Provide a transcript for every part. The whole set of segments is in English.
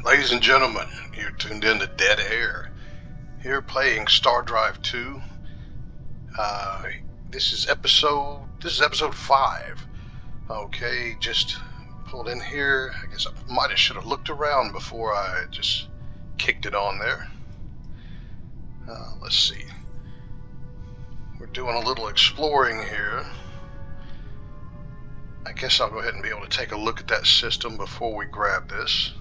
Ladies and gentlemen, you're tuned in to Dead Air. Here playing StarDrive2. This is episode 5. Okay, just pulled in here. I guess I should have looked around before I just kicked it on there. Let's see. We're doing a little exploring here. I guess I'll go ahead and be able to take a look at that system before we grab this.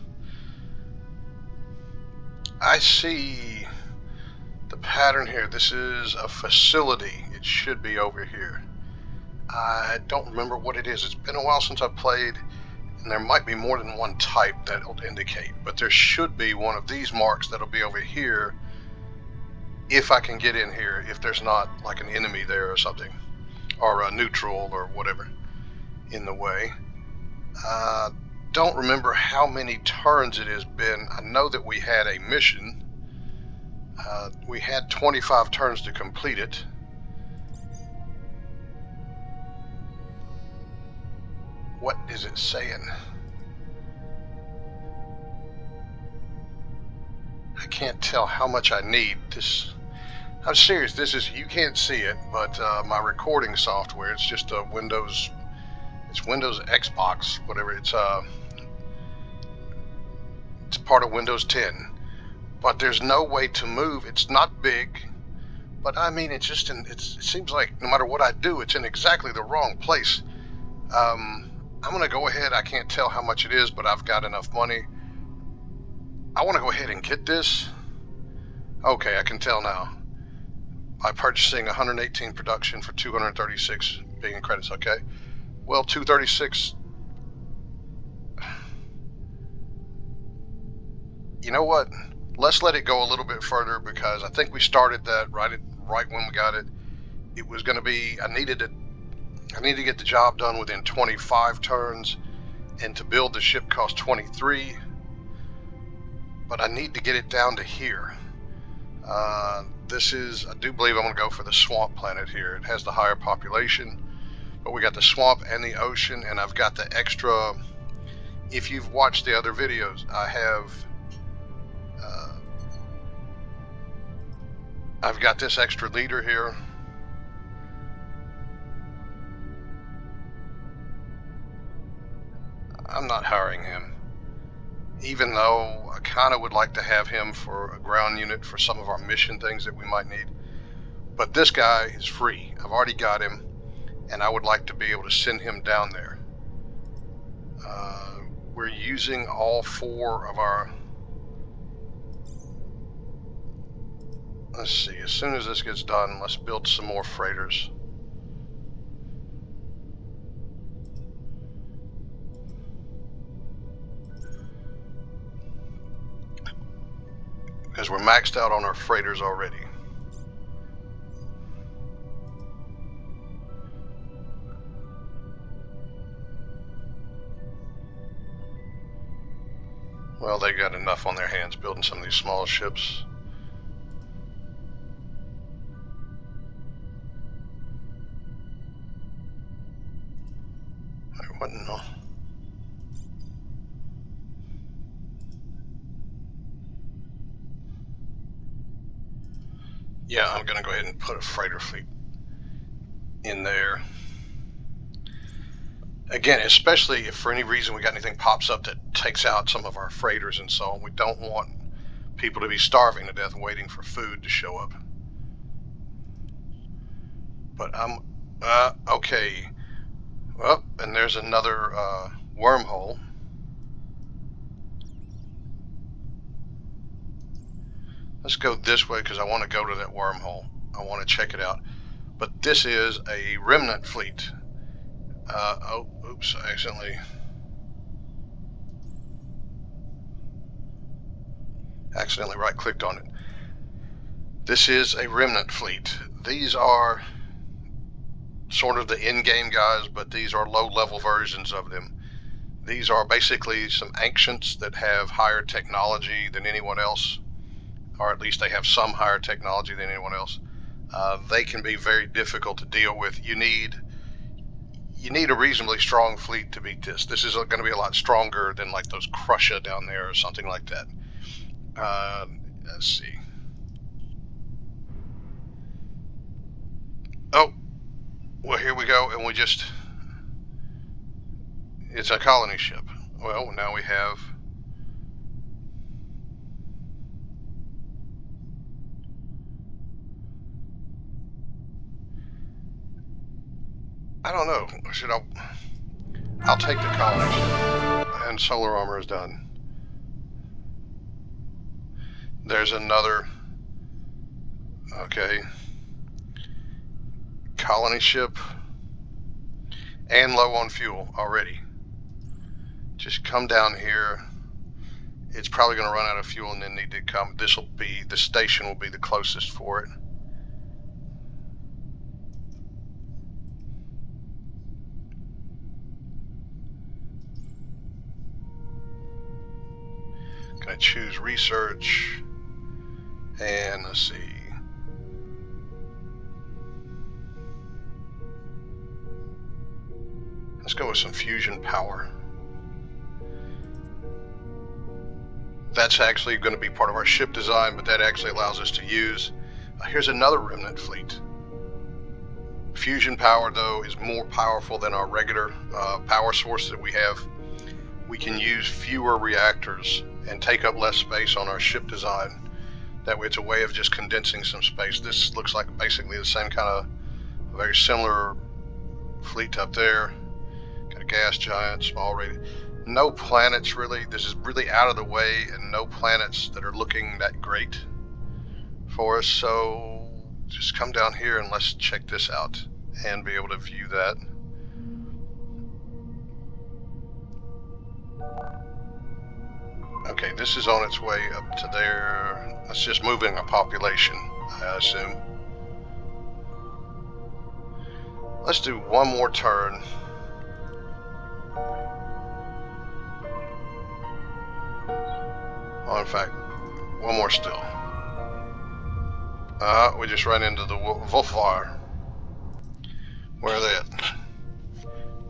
I see the pattern here. This is a facility. It should be over here. I don't remember what it is. It's been a while since I've played, and there might be more than one type that'll indicate, but there should be one of these marks that'll be over here if I can get in here, if there's not like an enemy there or something, or a neutral or whatever in the way. Don't remember how many turns it has been. I know that we had a mission. We had 25 turns to complete it. What is it saying? I can't tell how much I need. I'm serious. You can't see it, but my recording software, it's just a Windows Xbox, whatever. It's part of Windows 10, but there's no way to move. It's not big, but I mean, it seems like no matter what I do, it's in exactly the wrong place. I'm gonna go ahead. I can't tell how much it is, but I've got enough money. I want to go ahead and get this. Okay, I can tell now. By purchasing 118 production for 236 being in credits. Okay, well, 236. You know what? Let's let it go a little bit further, because I think we started that right when we got it. It was going to be, I need to get the job done within 25 turns, and to build the ship cost 23, but I need to get it down to here. I do believe I'm going to go for the swamp planet here. It has the higher population, but we got the swamp and the ocean, and I've got the extra. If you've watched the other videos, I've got this extra leader here. I'm not hiring him, even though I kind of would like to have him for a ground unit for some of our mission things that we might need. But this guy is free. I've already got him, and I would like to be able to send him down there. We're using all 4 of our... Let's see, as soon as this gets done, let's build some more freighters. Because we're maxed out on our freighters already. Well, they got enough on their hands building some of these small ships. What no? Yeah, I'm gonna go ahead and put a freighter fleet in there. Again, especially if for any reason we got anything pops up that takes out some of our freighters and so on. We don't want people to be starving to death waiting for food to show up. But okay. Well, and there's another wormhole. Let's go this way because I want to go to that wormhole. I want to check it out. But this is a remnant fleet. Oops, I accidentally right-clicked on it. This is a remnant fleet. These are sort of the in-game guys, but these are low-level versions of them. These are basically some ancients that have higher technology than anyone else, or at least they have some higher technology than anyone else. They can be very difficult to deal with. You need you need a reasonably strong fleet to beat this. This is going to be a lot stronger than like those Crusher down there or something like that. Let's see. Oh, well, here we go, and it's a colony ship. Well, now we have... I don't know. I'll take the colony ship. And solar armor is done. There's another... Okay. Colony ship. And low on fuel already. Just come down here. It's probably going to run out of fuel and then need to come. The station will be the closest for it. Gonna choose research, and let's see. Let's go with some fusion power. That's actually going to be part of our ship design, but that actually allows us to use... here's another remnant fleet. Fusion power, though, is more powerful than our regular power source that we have. We can use fewer reactors and take up less space on our ship design. That way it's a way of just condensing some space. This looks like basically the same kind of very similar fleet up there. Got a gas giant, small rating. No planets really. This is really out of the way, and no planets that are looking that great for us. So just come down here and let's check this out and be able to view that. Okay, this is on its way up to there. It's just moving a population, I assume. Let's do one more turn. Oh, in fact, one more still. We just ran into the Wolfar. Where are they at?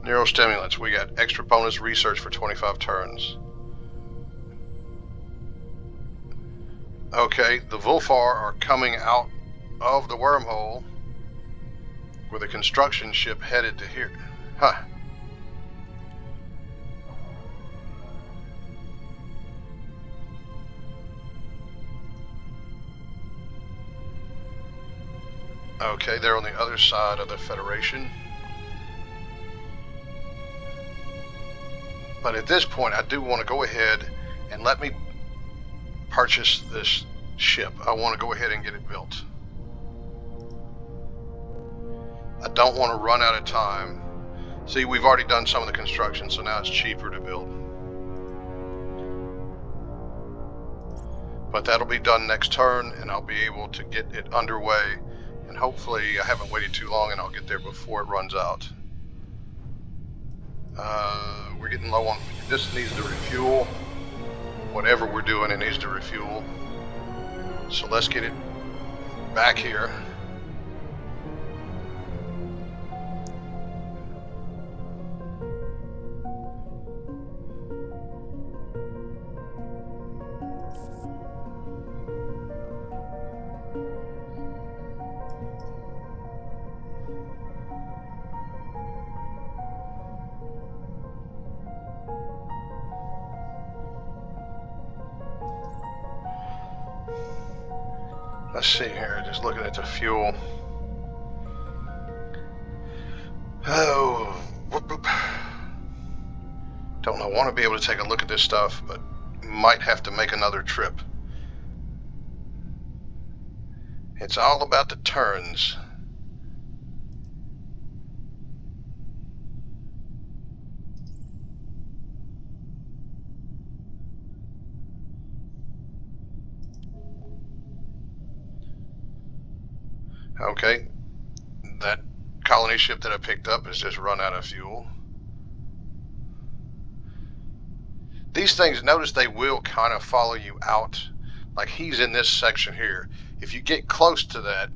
Neurostimulants. We got extra bonus research for 25 turns. Okay, the Vulfar are coming out of the wormhole with a construction ship headed to here. Huh. Okay, they're on the other side of the Federation. But at this point, I do want to go ahead and let me purchase this ship. I want to go ahead and get it built. I don't want to run out of time. See, we've already done some of the construction, so now it's cheaper to build. But that'll be done next turn, and I'll be able to get it underway. And hopefully I haven't waited too long and I'll get there before it runs out. We're getting low on... This needs to refuel. Whatever we're doing, it needs to refuel. So let's get it back here. Let's see here, just looking at the fuel. Oh, whoop, whoop. Don't know, want to be able to take a look at this stuff, but might have to make another trip. It's all about the turns. Okay, that colony ship that I picked up has just run out of fuel. These things, notice they will kind of follow you out. Like he's in this section here. If you get close to that,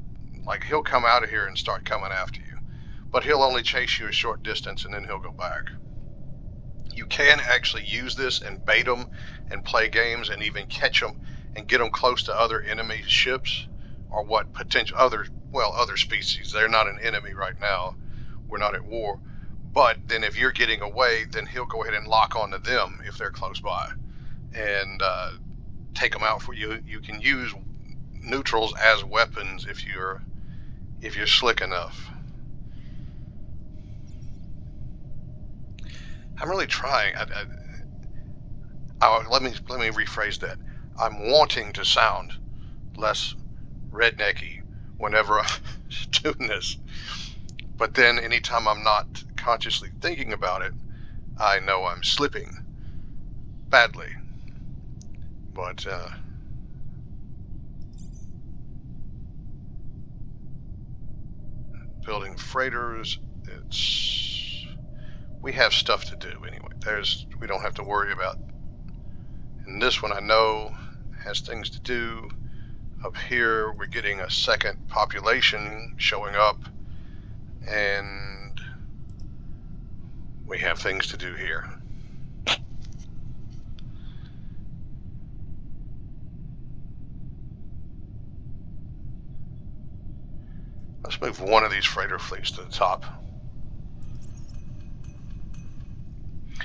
like he'll come out of here and start coming after you. but he'll only chase you a short distance and then he'll go back. You can actually use this and bait them and play games and even catch them and get them close to other enemy ships or what potential other species. They're not an enemy right now. We're not at war. But then if you're getting away, then he'll go ahead and lock onto them if they're close by and take them out for you. You can use neutrals as weapons if you're slick enough. I'm really trying. Let me rephrase that. I'm wanting to sound less rednecky whenever I'm doing this, but then anytime I'm not consciously thinking about it, I know I'm slipping badly. But building freighters, we have stuff to do anyway. We don't have to worry about. And this one I know has things to do. Up here we're getting a second population showing up, and we have things to do here. Let's move one of these freighter fleets to the top.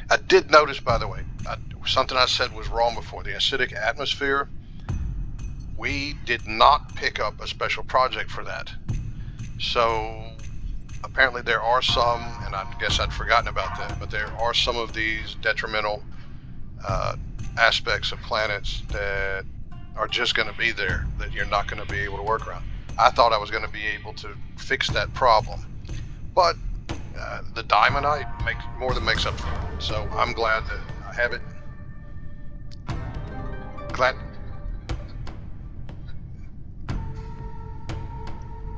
I did notice, by the way, something I said was wrong before. The acidic atmosphere, we did not pick up a special project for that. So apparently there are some, and I guess I'd forgotten about that, but there are some of these detrimental aspects of planets that are just going to be there, that you're not going to be able to work around. I thought I was going to be able to fix that problem, but the diamondite more than makes up for it. So I'm glad that I have it.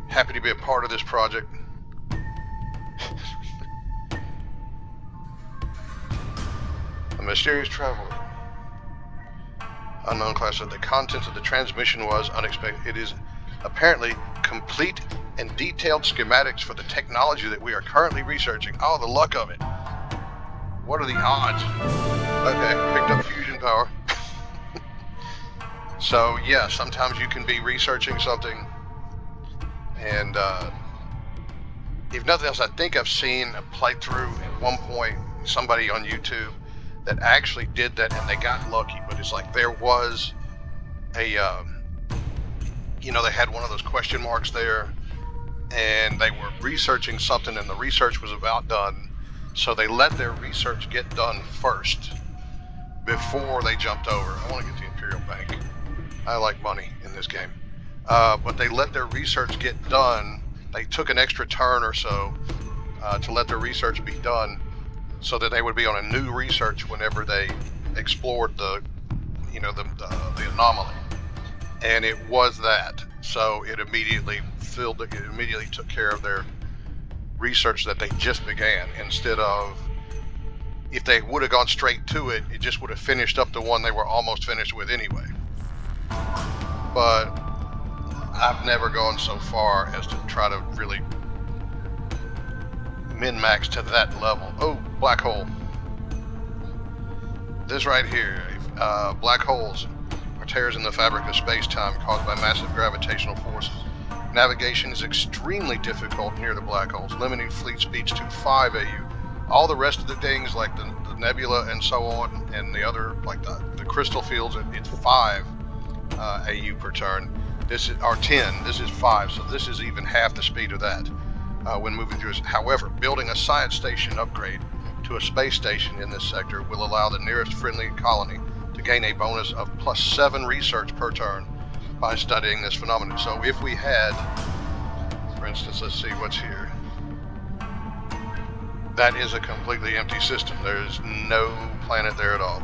Happy to be a part of this project. A mysterious traveler. Unknown class said the contents of the transmission was unexpected. It is apparently complete and detailed schematics for the technology that we are currently researching. Oh, the luck of it. What are the odds? Okay, picked up fusion power. So yeah, sometimes you can be researching something, and if nothing else, I think I've seen a playthrough at one point, somebody on YouTube that actually did that, and they got lucky. But it's like there was a they had one of those question marks there, and they were researching something, and the research was about done, so they let their research get done first before they jumped over. I want to get the Imperial Bank. I like money in this game. But they let their research get done. They took an extra turn or so to let their research be done, so that they would be on a new research whenever they explored the anomaly. And it was that. So it immediately took care of their research that they just began, instead of, if they would have gone straight to it, it just would have finished up the one they were almost finished with anyway. But I've never gone so far as to try to really min-max to that level. Oh, black hole. This right here, black holes are tears in the fabric of space-time caused by massive gravitational forces. Navigation is extremely difficult near the black holes, limiting fleet speeds to 5 AU. All the rest of the things, like the nebula and so on, and the other, like the crystal fields, it's 5 AU per turn. This is 10. This is 5, so this is even half the speed of that when moving through. However, building a science station upgrade to a space station in this sector will allow the nearest friendly colony to gain a bonus of +7 research per turn by studying this phenomenon. So if we had, for instance, let's see what's here. That is a completely empty system. There's no planet there at all.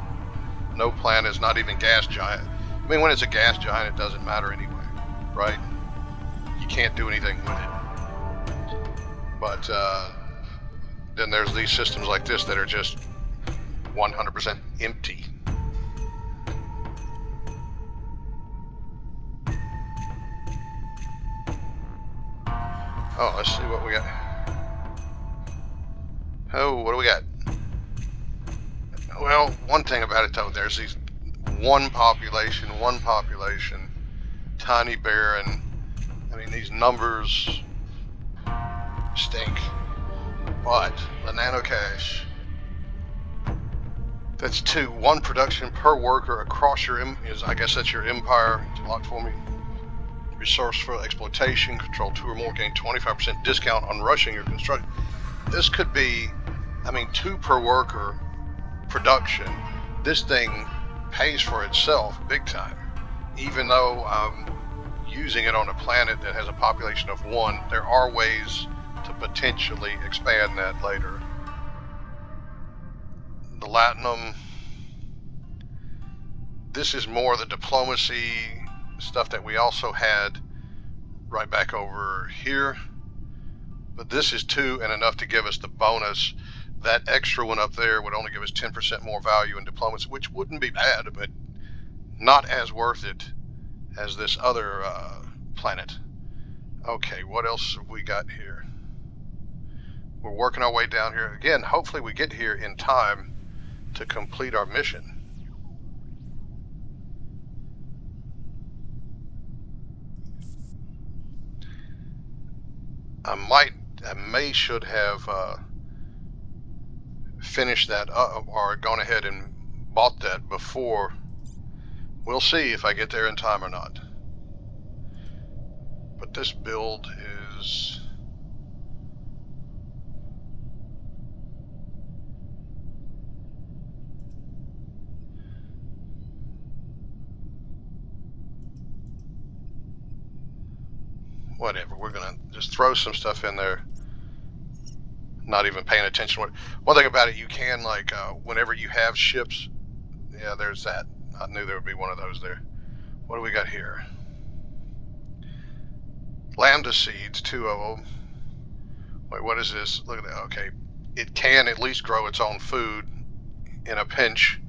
No planet, it's not even gas giant. I mean, when it's a gas giant, it doesn't matter anyway, right? You can't do anything with it. But then there's these systems like this that are just 100% empty. Oh, let's see what we got. Oh, what do we got? Well, one thing about it though, there's these one population, tiny barren. I mean, these numbers stink. But the nano cache, that's 2. 1 production per worker across your I guess that's your empire. It's locked for me. Resourceful exploitation, control 2 or more, gain 25% discount on rushing your construction. This could be, I mean, 2 per worker production. This thing pays for itself big time. Even though I'm using it on a planet that has a population of 1, there are ways to potentially expand that later. The Latinum, this is more the diplomacy stuff that we also had right back over here. But this is 2 and enough to give us the bonus. That extra one up there would only give us 10% more value in diplomacy, which wouldn't be bad, but not as worth it as this other planet. Okay, what else have we got here? We're working our way down here. Again, hopefully we get here in time to complete our mission. I should have finished that up or gone ahead and bought that before. We'll see if I get there in time or not. But this build is... whatever, we're gonna just throw some stuff in there, not even paying attention. One thing about it, you can, like, whenever you have ships, yeah, there's that. I knew there would be one of those there. What do we got here? Lambda seeds, 2 of them. Wait, what is this? Look at that. Okay, it can at least grow its own food in a pinch,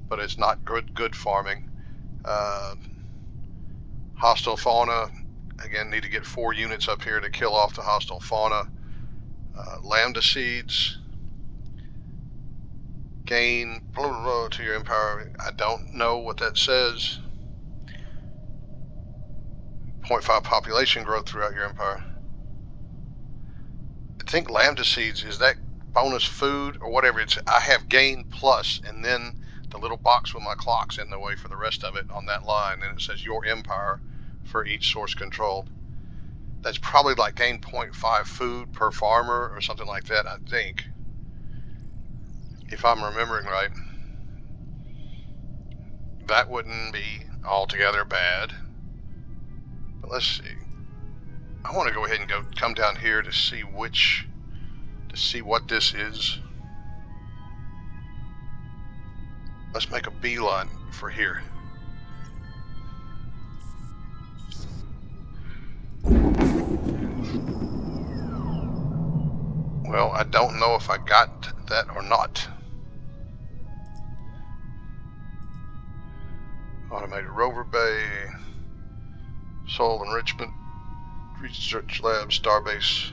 but it's not good farming. Hostile fauna, again, need to get 4 units up here to kill off the hostile fauna. Lambda seeds, gain blah, blah, blah, to your empire. I don't know what that says. 0.5 population growth throughout your empire. I think lambda seeds, is that bonus food or whatever? It's, I have gain plus, and then the little box with my clock's in the way for the rest of it on that line, and it says your empire for each source controlled. That's probably like gain 0.5 food per farmer or something like that, I think, if I'm remembering right. That wouldn't be altogether bad. But let's see. I want to go ahead and come down here to see what this is. Let's make a beeline for here. Well, I don't know if I got that or not. Automated rover bay, soil enrichment, research lab, starbase.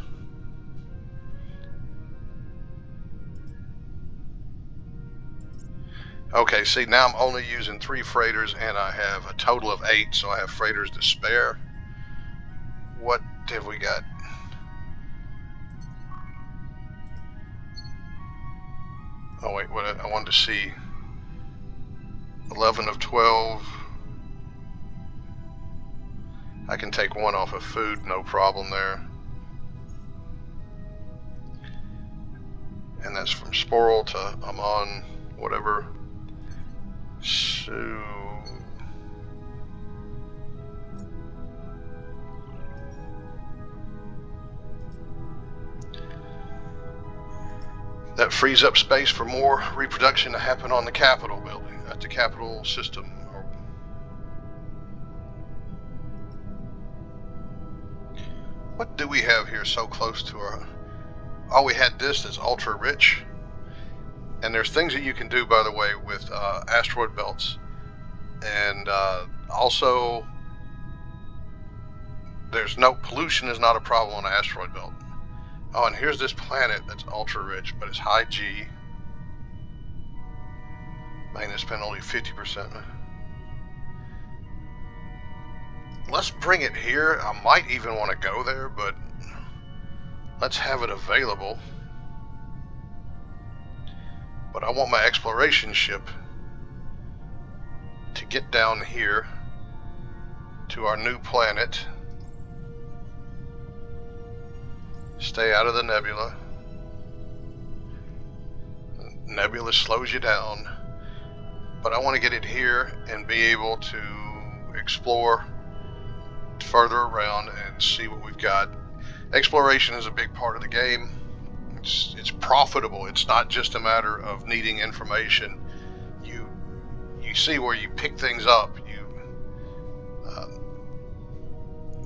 Okay, see, now I'm only using 3 freighters and I have a total of 8, so I have freighters to spare. What have we got? Oh wait, what I wanted to see. 11 of 12. I can take 1 off of food, no problem there. And that's from Sporl to Amon, whatever. So that frees up space for more reproduction to happen on the Capitol building, at the Capitol system. What do we have here so close to our... Oh, we had this that's ultra rich. And there's things that you can do, by the way, with asteroid belts. And also, there's no pollution is not a problem on an asteroid belt. Oh, and here's this planet that's ultra rich, but it's high G. Maintenance penalty 50%. Let's bring it here. I might even want to go there, but let's have it available. But I want my exploration ship to get down here to our new planet. Stay out of the nebula. Nebula slows you down. But I want to get it here and be able to explore further around and see what we've got. Exploration is a big part of the game. It's profitable. It's not just a matter of needing information. You see where you pick things up.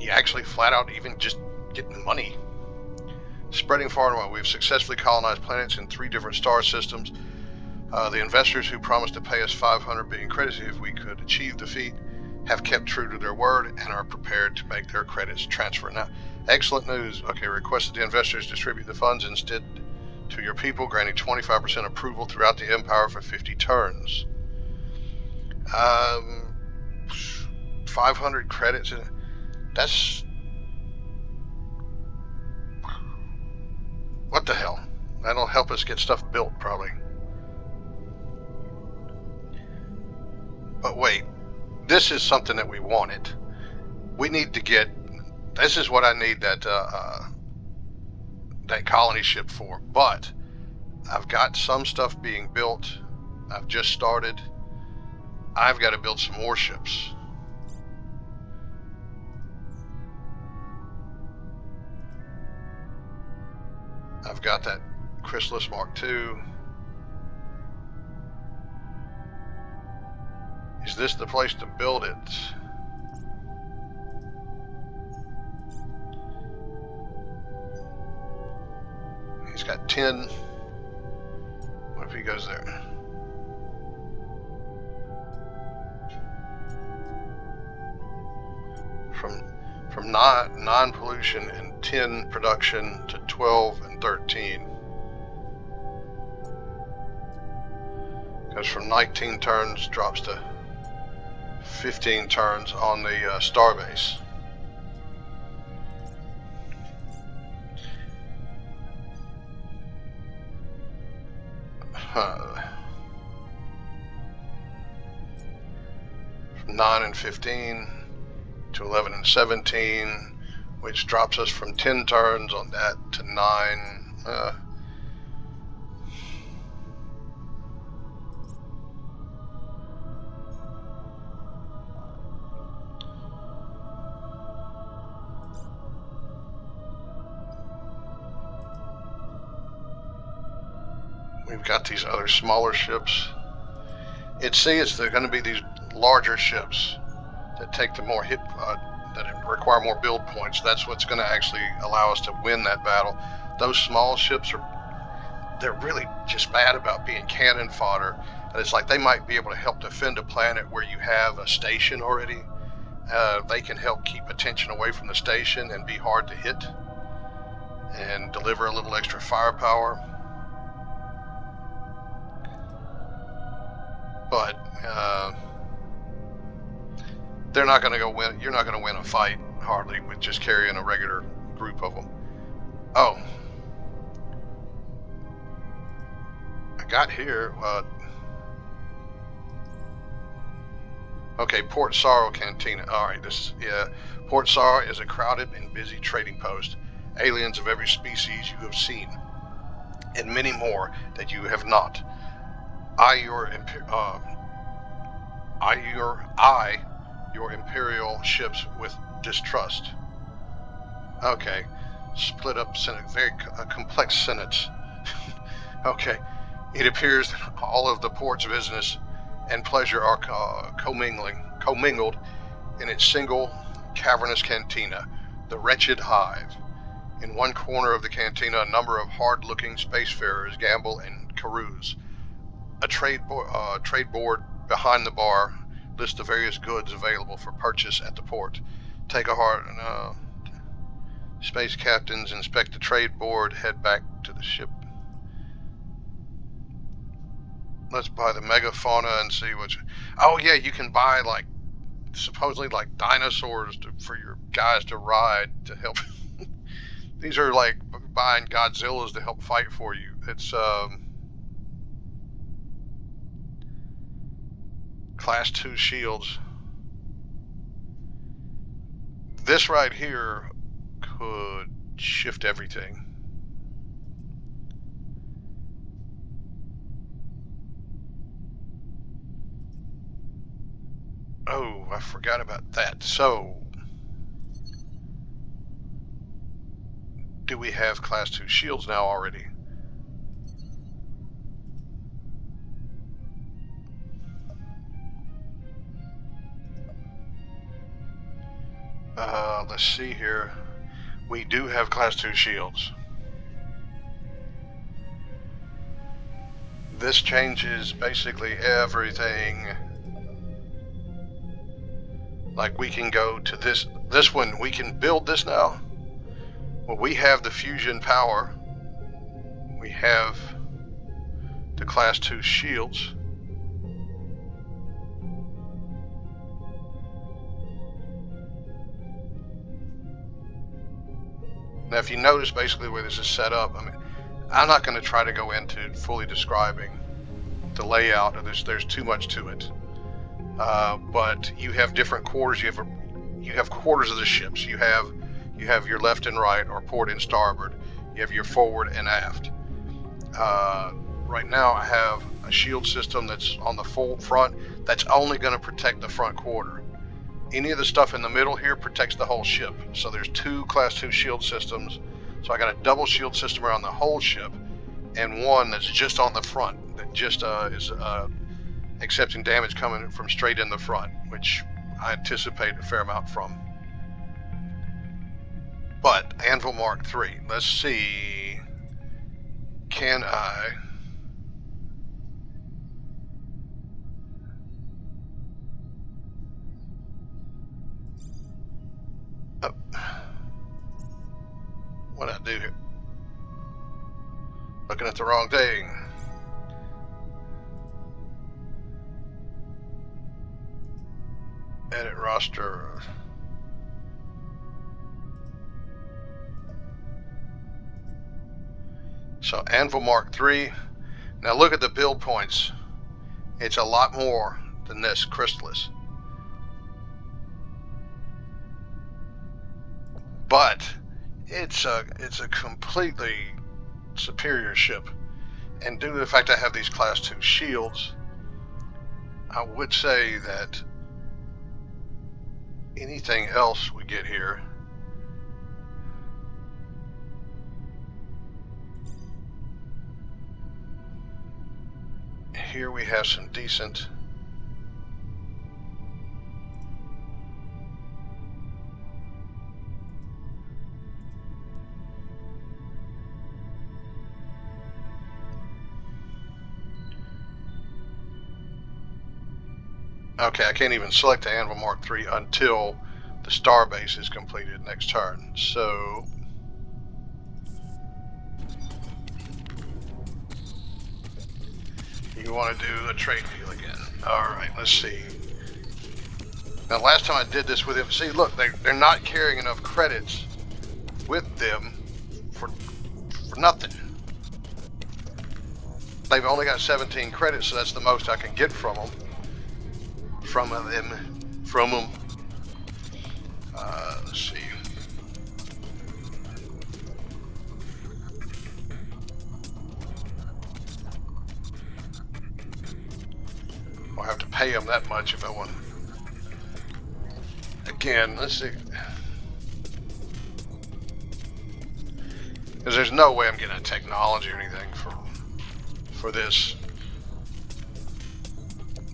You actually flat out even just getting money. Spreading far and wide, we've successfully colonized planets in 3 different star systems. The investors who promised to pay us $500 billion credits if we could achieve the feat have kept true to their word and are prepared to make their credits transfer. Now, excellent news. Okay, requested the investors distribute the funds instead to your people, granting 25% approval throughout the Empire for 50 turns. 500 credits. That's... what the hell? That'll help us get stuff built, probably. But wait, this is something that we wanted. We need to get... this is what I need that colony ship for. But I've got some stuff being built. I've just started. I've got to build some more ships. I've got that Chrysalis Mark II. Is this the place to build it? He's got 10. What if he goes there? From non-pollution and 10 production to 12 and 13. Goes from 19 turns, drops to 15 turns on the starbase. From 9 and 15 to 11 and 17, which drops us from 10 turns on that to 9. We've got these other smaller ships. It's going to be these larger ships that take the more hit, that require more build points. That's what's going to actually allow us to win that battle. Those small ships they're really just bad about being cannon fodder. And it's like they might be able to help defend a planet where you have a station already. They can help keep attention away from the station and be hard to hit and deliver a little extra firepower. But they're not going to go win. You're not going to win a fight hardly with just carrying a regular group of them. Oh, I got here. Okay, Port Sorrow Cantina. All right, Port Sorrow is a crowded and busy trading post. Aliens of every species you have seen, and many more that you have not. Your Imperial ships with distrust. Okay, split up sentence, very complex sentence. Okay, it appears that all of the port's business and pleasure are commingled in its single cavernous cantina, the Wretched Hive. In one corner of the cantina, a number of hard-looking spacefarers gamble and carouse. A trade board behind the bar lists the various goods available for purchase at the port. Take a Space captains inspect the trade board, head back to the ship. Let's buy the megafauna and see what's... Oh yeah, you can buy like supposedly like dinosaurs for your guys to ride to help. These are like buying Godzillas to help fight for you. It's Class 2 shields. This right here could shift everything. Oh, I forgot about that. So, do we have Class 2 shields now already? Let's see here. We do have Class 2 shields. This changes basically everything. Like we can go to this one, we can build this now. Well, we have the fusion power. We have the Class 2 shields. Now, if you notice basically the way this is set up, I mean, I'm not going to try to go into fully describing the layout. There's too much to it. But you have different quarters. You have quarters of the ships. You have your left and right, or port and starboard. You have your forward and aft. Right now, I have a shield system that's on the full front. That's only going to protect the front quarter. Any of the stuff in the middle here protects the whole ship. So there's 2 Class 2 shield systems. So I got a double shield system around the whole ship, and one that's just on the front that just is accepting damage coming from straight in the front, which I anticipate a fair amount from. But Anvil Mark III, let's see. Can I... Oh. What'd I do here? Looking at the wrong thing. Edit roster. So Anvil Mark III. Now look at the build points. It's a lot more than this Chrysalis. But it's a completely superior ship. And due to the fact I have these Class 2 shields, I would say that anything else we get here, here we have some decent okay, I can't even select the Anvil Mark III until the star base is completed next turn. So you want to do a trade deal again. Alright, let's see. Now last time I did this with him, see look, they're not carrying enough credits with them for nothing. They've only got 17 credits, so that's the most I can get from them. Let's see. I'll have to pay them that much if I want. Again, let's see. Because there's no way I'm getting a technology or anything for this.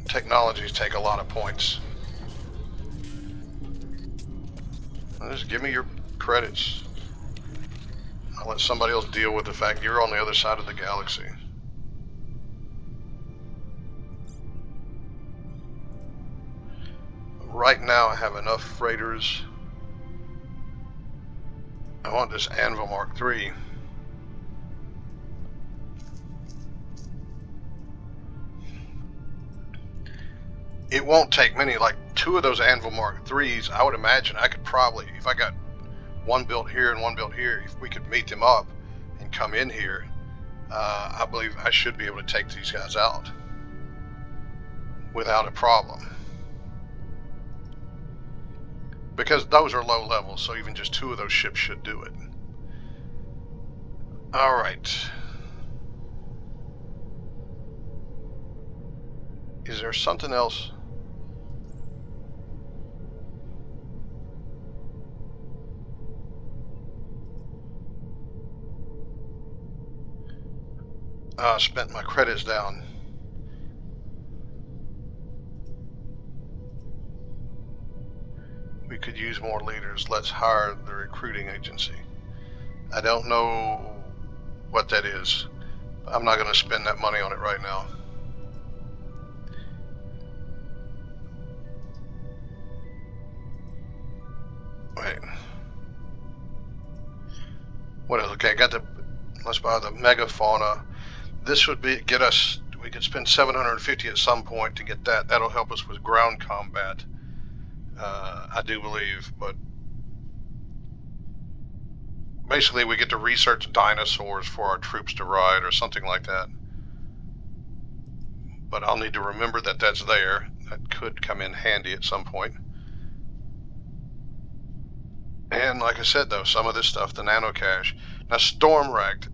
Technologies take a lot of points. Just give me your credits. I'll let somebody else deal with the fact you're on the other side of the galaxy. Right now I have enough freighters I want this Anvil Mark III. It won't take many, like 2 of those Anvil Mark IIIs. I would imagine I could probably, if I got one built here and one built here, if we could meet them up and come in here, I believe I should be able to take these guys out without a problem. Because those are low levels, so even just 2 of those ships should do it. Alright. Is there something else? Spent my credits down. We could use more leaders. Let's hire the recruiting agency. I don't know what that is. I'm not going to spend that money on it right now. Wait. What else? Okay, let's buy the megafauna. This would get us, we could spend 750 at some point to get that. That'll help us with ground combat, I do believe, but basically we get to research dinosaurs for our troops to ride or something like that. But I'll need to remember that that's there. That could come in handy at some point. And like I said though, some of this stuff, the nano cache. Now Stormwracked,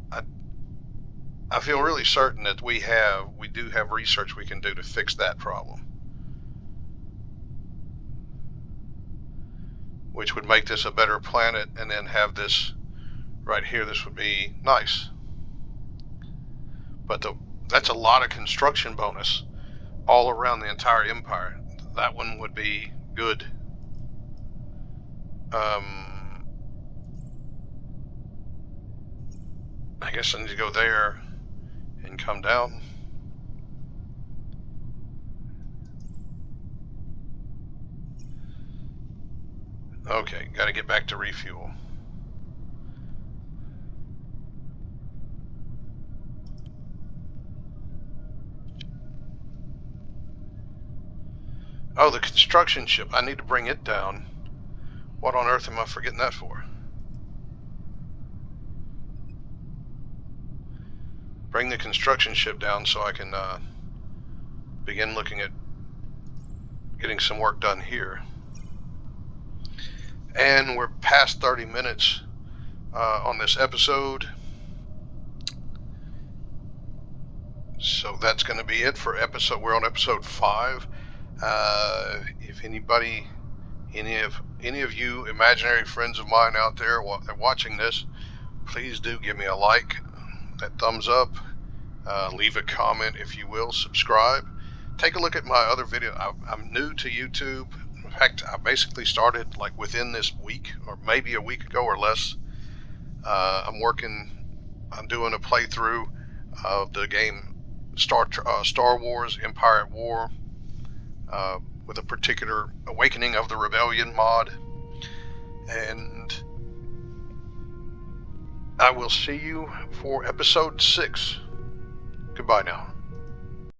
I feel really certain that we do have research we can do to fix that problem. Which would make this a better planet, and then have this right here, this would be nice. But that's a lot of construction bonus all around the entire empire. That one would be good. I guess I need to go there and come down. Okay, gotta get back to refuel. Oh, the construction ship. I need to bring it down. What on earth am I forgetting that for? Bring the construction ship down so I can begin looking at getting some work done here. And we're past 30 minutes on this episode. So that's going to be it for episode. We're on episode 5. If anybody, any of you imaginary friends of mine out there are watching this, please do give me a like, that thumbs up, leave a comment if you will, subscribe. Take a look at my other video. I'm new to YouTube. In fact, I basically started like within this week, or maybe a week ago or less. I'm doing a playthrough of the game Star Wars Empire at War, with a particular Awakening of the Rebellion mod. And I will see you for episode 6. Goodbye now.